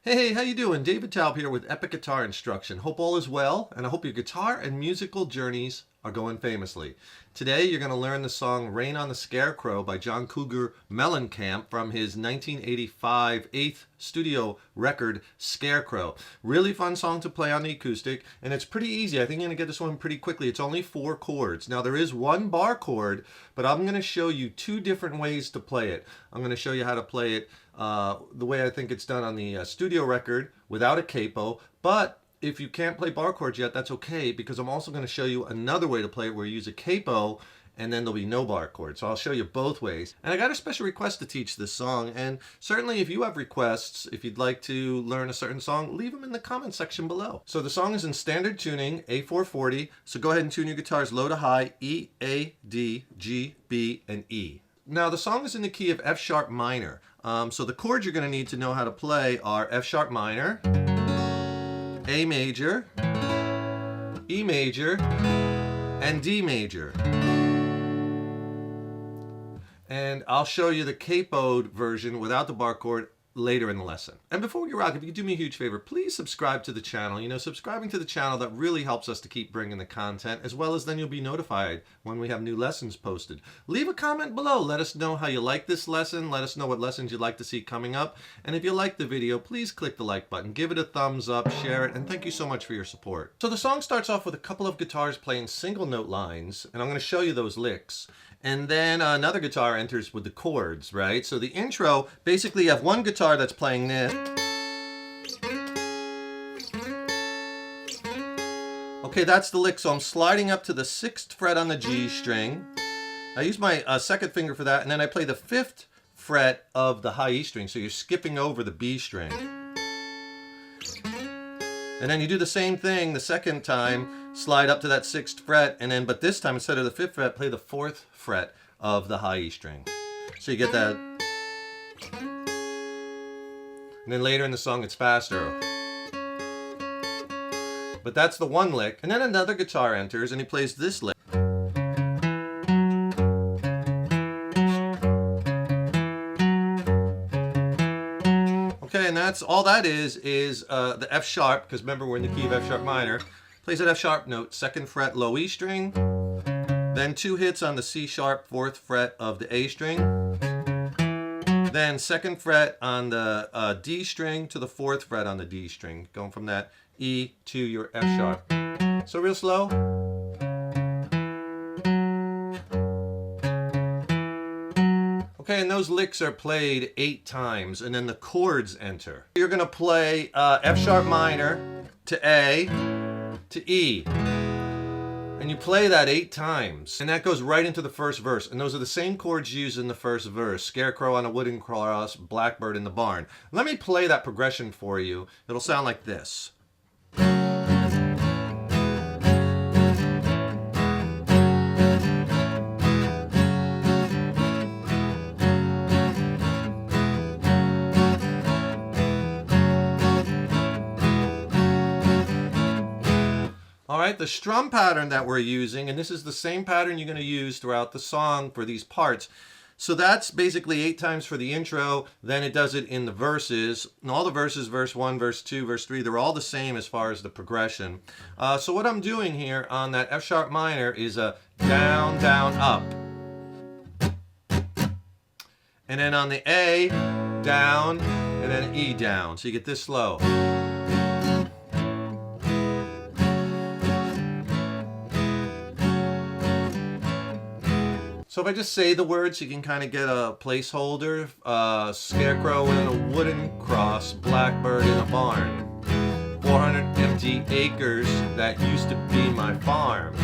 Hey, how you doing? David Taub here with Epic Guitar Instruction. Hope all is well, and I hope your guitar and musical journeys are going famously. Today you're going to learn the song Rain on the Scarecrow by Cougar Mellencamp from his 1985 8th studio record, Scarecrow. Really fun song to play on the acoustic, and it's pretty easy. I think you're going to get this one pretty quickly. It's only 4 chords. Now there is one bar chord, but I'm going to show you 2 different ways to play it. I'm going to show you how to play it the way I think it's done on the studio record without a capo. But if you can't play bar chords yet, that's okay, because I'm also going to show you another way to play it where you use a capo and then there'll be no bar chord. So I'll show you both ways. And I got a special request to teach this song, and certainly if you have requests, if you'd like to learn a certain song, leave them in the comment section below. So the song is in standard tuning, A440, so go ahead and tune your guitars low to high, E, A, D, G, B, and E. Now the song is in the key of F sharp minor. So the chords you're going to need to know how to play are F sharp minor, A major, E major, and D major. And I'll show you the capoed version without the bar chord later in the lesson. And before we rock, if you could do me a huge favor, please subscribe to the channel. You know, subscribing to the channel, that really helps us to keep bringing the content, as well as then you'll be notified when we have new lessons posted. Leave a comment below. Let us know how you like this lesson. Let us know what lessons you'd like to see coming up. And if you like the video, please click the like button, give it a thumbs up, share it, and thank you so much for your support. So the song starts off with a couple of guitars playing single note lines, and I'm going to show you those licks. And then another guitar enters with the chords, right? So the intro, basically you have one guitar that's playing this. Okay, that's the lick. So I'm sliding up to the 6th fret on the G string. I use my second finger for that, and then I play the 5th fret of the high E string. So you're skipping over the B string. And then you do the same thing the second time, slide up to that 6th fret, and then, but this time instead of the 5th fret, play the 4th fret of the high E string. So you get that. And then later in the song it's faster. But that's the one lick. And then another guitar enters and he plays this lick. Okay, and that's all that is the F sharp, because remember we're in the key of F sharp minor. Plays that F sharp note, 2nd fret low E string, then 2 hits on the C sharp 4th fret of the A string, then 2nd fret on the D string to the 4th fret on the D string, going from that E to your F sharp. So real slow. Okay, and those licks are played 8 times, and then the chords enter. You're going to play F sharp minor to A to E, and you play that 8 times, and that goes right into the first verse. And those are the same chords used in the first verse: Scarecrow on a wooden cross, blackbird in the barn. Let me play that progression for you. It'll sound like this. All right, the strum pattern that we're using, and this is the same pattern you're going to use throughout the song for these parts. So that's basically 8 times for the intro, then it does it in the verses. And all the verses, verse 1, verse 2, verse 3, they're all the same as far as the progression. So what I'm doing here on that F sharp minor is a down, down, up. And then on the A, down, and then E down. So you get this slow. So if I just say the words, you can kind of get a placeholder. Scarecrow in a wooden cross, blackbird in a barn. 400 empty acres that used to be my farm.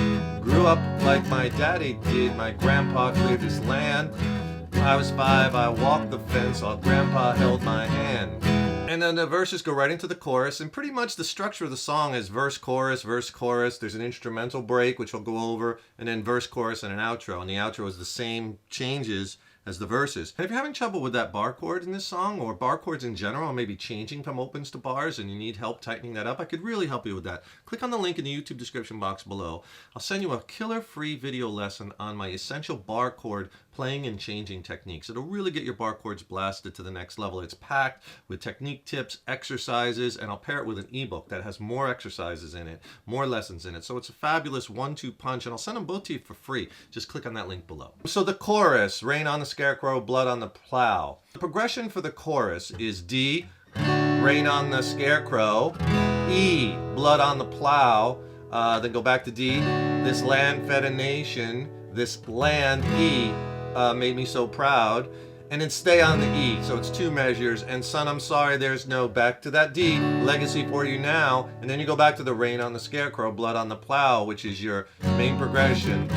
Grew up like my daddy did, my grandpa cleared his land. I was 5, I walked the fence while grandpa held my hand. And then the verses go right into the chorus, and pretty much the structure of the song is verse, chorus, verse, chorus. There's an instrumental break, which we'll go over, and then verse, chorus, and an outro. And the outro is the same changes as the verses. And if you're having trouble with that bar chord in this song, or bar chords in general, or maybe changing from opens to bars and you need help tightening that up, I could really help you with that. Click on the link in the YouTube description box below. I'll send you a killer free video lesson on my essential bar chord playing and changing techniques. It'll really get your bar chords blasted to the next level. It's packed with technique tips, exercises, and I'll pair it with an ebook that has more exercises in it, more lessons in it. So it's a fabulous 1-2 punch, and I'll send them both to you for free. Just click on that link below. So the chorus, rain on the scarecrow, blood on the plow. The progression for the chorus is D, rain on the scarecrow, E, blood on the plow, then go back to D, this land fed a nation, this land, E, made me so proud, and then stay on the E. So it's 2 measures, and son, I'm sorry, there's no, back to that D, legacy for you now, and then you go back to the rain on the scarecrow, blood on the plow, which is your main progression,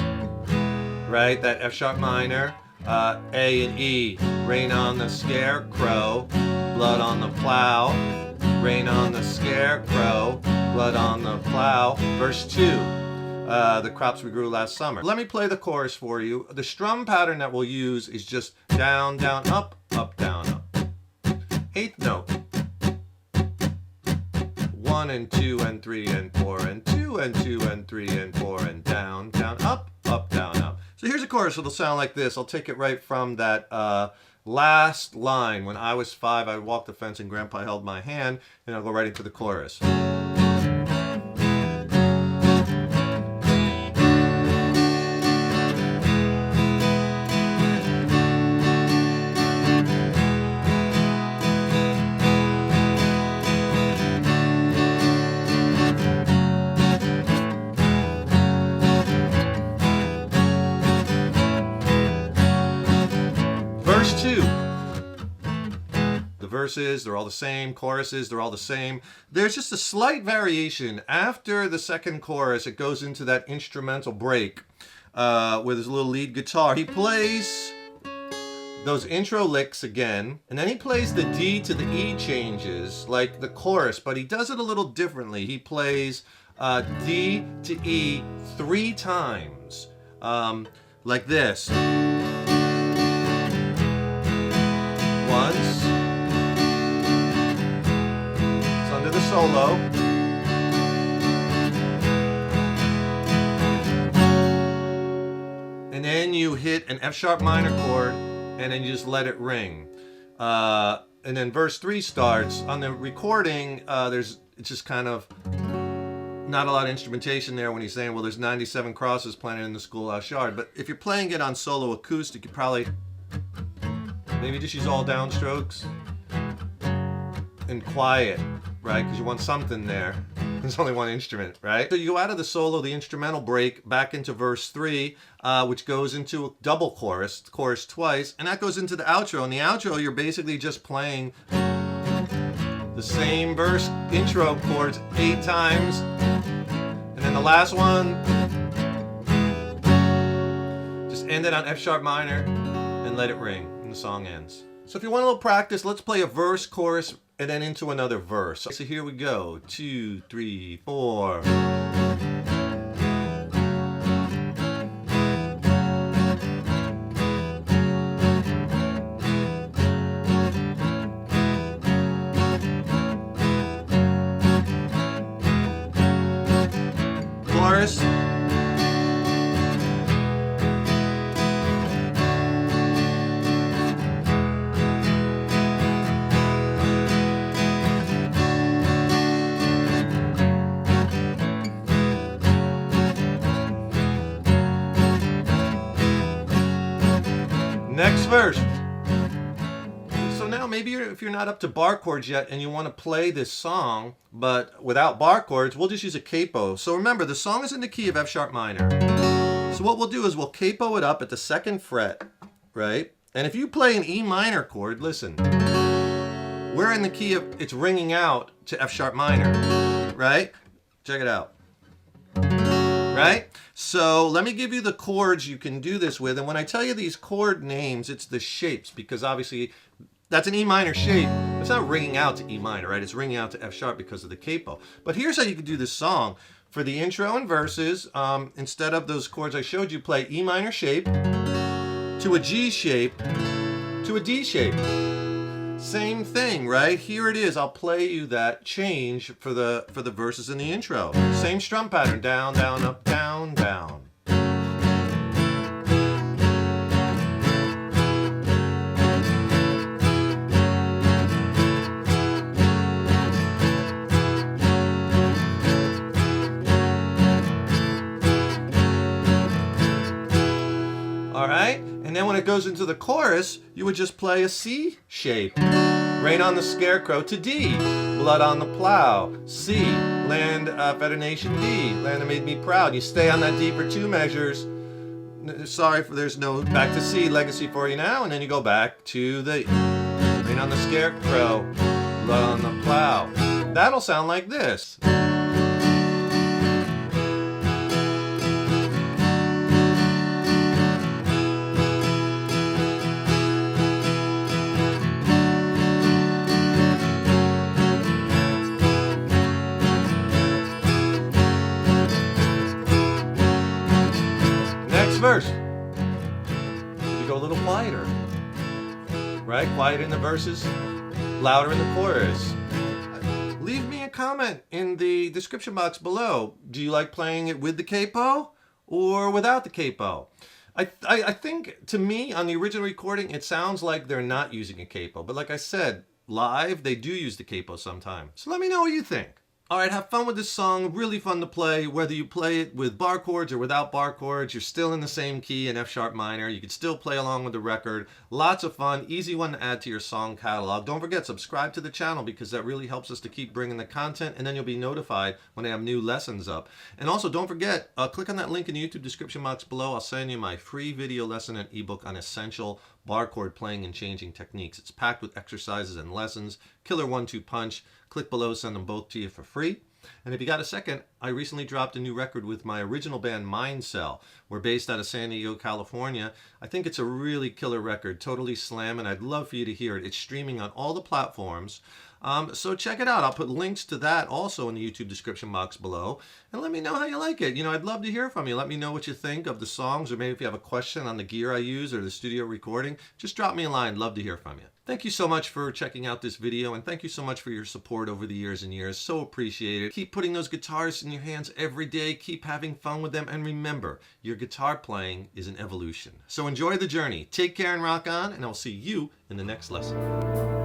right? That F sharp minor, A and E, rain on the scarecrow, blood on the plow, rain on the scarecrow, blood on the plow. Verse 2. The crops we grew last summer. Let me play the chorus for you. The strum pattern that we'll use is just down, down, up, down, up. 8th note. 1 and 2 and 3 and 4 and 2 and 2 and 3 and 4 and down, down, up, down, up. So here's a chorus. It'll sound like this. I'll take it right from that last line. When I was 5, I walked the fence and Grandpa held my hand, and I'll go right into the chorus. Verse 2. The verses, they're all the same. Choruses, they're all the same. There's just a slight variation. After the second chorus, it goes into that instrumental break with his little lead guitar. He plays those intro licks again, and then he plays the D to the E changes like the chorus, but he does it a little differently. He plays D to E 3 times, like this. Once. It's under the solo. And then you hit an F sharp minor chord, and then you just let it ring. And then verse 3 starts. On the recording, it's just kind of not a lot of instrumentation there when he's saying, well, there's 97 crosses planted in the schoolhouse yard. But if you're playing it on solo acoustic, you probably maybe just use all downstrokes and quiet, right? Because you want something there. There's only one instrument, right? So you go out of the solo, the instrumental break, back into verse 3, which goes into a double chorus twice, and that goes into the outro. In the outro, you're basically just playing the same verse intro chords 8 times, and then the last one, just end it on F sharp minor and let it ring. The song ends. So if you want a little practice, let's play a verse, chorus, and then into another verse. So here we go. 2, 3, 4. Chorus. Next verse. So now maybe if you're not up to bar chords yet and you want to play this song, but without bar chords, we'll just use a capo. So remember, the song is in the key of F sharp minor. So what we'll do is we'll capo it up at the 2nd fret, right? And if you play an E minor chord, listen, we're in the key of, it's ringing out to F sharp minor, right? Check it out. Right? So let me give you the chords you can do this with. And when I tell you these chord names, it's the shapes, because obviously that's an E minor shape. It's not ringing out to E minor, right? It's ringing out to F sharp because of the capo. But here's how you can do this song. For the intro and verses, instead of those chords I showed you, play E minor shape, to a G shape to a D shape. Same thing, right? Here it is. I'll play you that change for the verses in the intro. Same strum pattern. Down, down, up, down, down. All right? And then when it goes into the chorus, you would just play a C shape. Rain on the Scarecrow to D. Blood on the Plow. C. Land Federation D. Land that made me proud. You stay on that D for 2 measures. Sorry for there's no back to C. Legacy for you now. And then you go back to the Rain on the Scarecrow. Blood on the Plow. That'll sound like this. Verse. You go a little quieter, right? Quiet in the verses, louder in the chorus. Leave me a comment in the description box below. Do you like playing it with the capo or without the capo? I think, to me, on the original recording, it sounds like they're not using a capo. But like I said, live, they do use the capo sometimes. So let me know what you think. All right, have fun with this song. Really fun to play. Whether you play it with bar chords or without bar chords, you're still in the same key in F sharp minor. You can still play along with the record. Lots of fun. Easy one to add to your song catalog. Don't forget, subscribe to the channel because that really helps us to keep bringing the content, and then you'll be notified when I have new lessons up. And also, don't forget, click on that link in the YouTube description box below. I'll send you my free video lesson and ebook on essential bar chord playing and changing techniques. It's packed with exercises and lessons. Killer 1-2 punch. Click below, send them both to you for free. And if you got a second, I recently dropped a new record with my original band Mind Cell. We're based out of San Diego, California. I think it's a really killer record, totally slamming. I'd love for you to hear it. It's streaming on all the platforms. So check it out. I'll put links to that also in the YouTube description box below. And let me know how you like it. You know, I'd love to hear from you. Let me know what you think of the songs, or maybe if you have a question on the gear I use or the studio recording, just drop me a line. I'd love to hear from you. Thank you so much for checking out this video, and thank you so much for your support over the years and years. So appreciate it. Keep putting those guitars in your hands every day. Keep having fun with them. And remember, your guitar playing is an evolution. So enjoy the journey. Take care and rock on, and I'll see you in the next lesson.